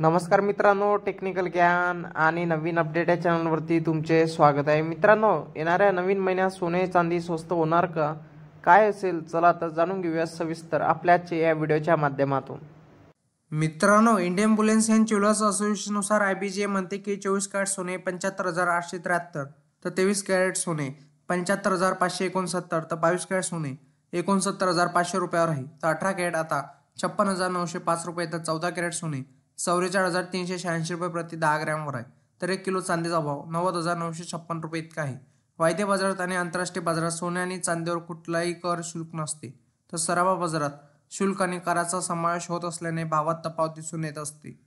नमस्कार मित्रांनो, टेक्निकल ज्ञान आणि नवीन अपडेट या चॅनलवरती तुमचे स्वागत आहे। मित्रांनो, येणाऱ्या नवीन महिन्यात सोने चांदी स्वस्त होणार का, काय असेल, चला तर जाणून घेऊया सविस्तर आपल्याच या व्हिडिओच्या माध्यमातून। मित्रांनो, इंडियन बुलियन अँड ज्वेलर्स असोसिएशननुसार IBJ म्हणते की 24 कॅरेट सोने 75,873, तर 23 कॅरेट सोने 75,569, तर 22 कॅरेट सोने 69,500 रुपयावर आहे। तर 18 कॅरेट आता 56,905 रुपये, तर 14 कॅरेट सोने 44,386 रुपये प्रति 10 ग्रॅमवर आहे। तर 1 किलो चांदीचा भाव 90,956 रुपये इतका आहे। वायदे बाजारात आणि आंतरराष्ट्रीय बाजारात सोने आणि चांदीवर कुठलाही कर शुल्क नसते, तर सराफा बाजारात शुल्क आणि कराचा समावेश होत असल्याने भावात तफावत दिसून येत असते।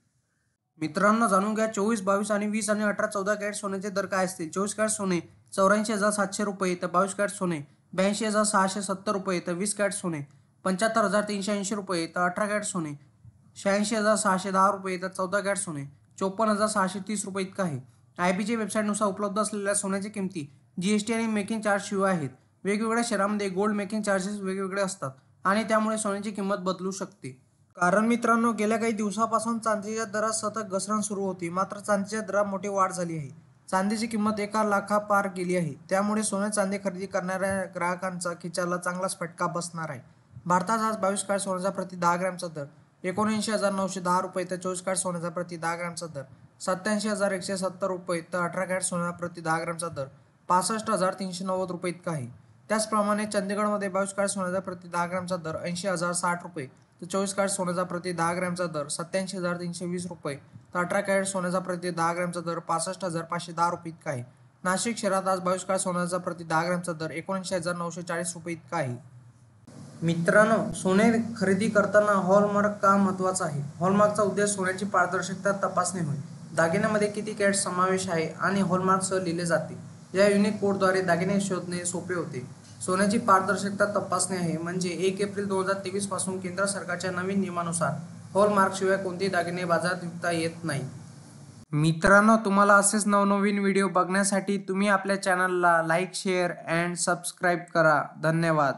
मित्रांनो, जाणून घ्या 24, 22 आणि 20 आणि 18, 14 कॅरेट सोन्याचे दर काय असतील। 24 कॅरेट सोने 84,700 रुपये, तर 22 कॅरेट सोने 82,670 रुपये, तर 20 कॅरेट सोने 75,380 रुपये, तर 18 कॅरेट सोने 86,610 रुपये, तर 14 कॅरेट सोने 54,630 रुपये इतका आहे। IBJ वेबसाईटनुसार उपलब्ध असलेल्या सोन्याच्या किमती GST आणि मेकिंग चार्ज शिवाय आहेत। वेगवेगळ्या शहरांमध्ये गोल्ड मेकिंग चार्जेस वेगवेगळे असतात आणि त्यामुळे सोन्याची किंमत बदलू शकते। कारण मित्रांनो, गेल्या काही दिवसापासून चांदीच्या दरात सतत घसरण सुरू होती, मात्र चांदीच्या दरात मोठी वाढ झाली आहे। चांदीची किंमत 1 लाखापार गेली आहे, त्यामुळे सोने चांदी खरेदी करणाऱ्या ग्राहकांचा खिशाला चांगलाच फटका बसणार आहे। भारतात आज 22 कॅरेट सोन्याचा प्रति 10 ग्रॅमचा दर 79,910 रुपये, तर 24 कॅरेट सोन्याचा प्रति 10 ग्रॅमचा दर 87,170 रुपये, तर 18 कॅरेट सोन्याचा प्रति 10 ग्रॅमचा दर 65,390 रुपये इतका आहे। त्याचप्रमाणे चंदीगडमध्ये 22 कॅरेट सोन्याचा प्रति 10 ग्रॅमचा दर 80,060 रुपये, तर 24 कॅरेट सोन्याचा प्रति 10 ग्रॅमचा दर 87,320 रुपये, तर 18 कॅरेट सोन्याचा प्रति 10 ग्रॅमचा दर 65,510 रुपये इतका आहे। नाशिक शहरात आज 22 कॅरेट सोन्याचा प्रति 10 ग्रॅमचा दर 79,940 रुपये इतका आहे। मित्रांनो, सोने खरेदी करताना हॉलमार्क का महत्त्वाचा आहे। हॉलमार्कचा उद्देश सोन्याची पारदर्शकता तपासणे होय। दागिन्यामध्ये किती कॅरेट समावेश आहे आणि हॉलमार्कसह लिहिले जाते। या युनिक कोडद्वारे दागिने शोधणे सोपे होते। सोन्याची पारदर्शकता तपासणे आहे म्हणजे 1 एप्रिल 2023 पासून केंद्र सरकारच्या नवीन नियमानुसार हॉलमार्कशिवाय कोणतेही दागिने बाजारात विकता येत नाही। मित्रांनो, तुम्हाला असेच नवनवीन व्हिडिओ बघण्यासाठी तुम्ही आपल्या चॅनलला लाईक, शेअर अँड सबस्क्राईब करा। धन्यवाद।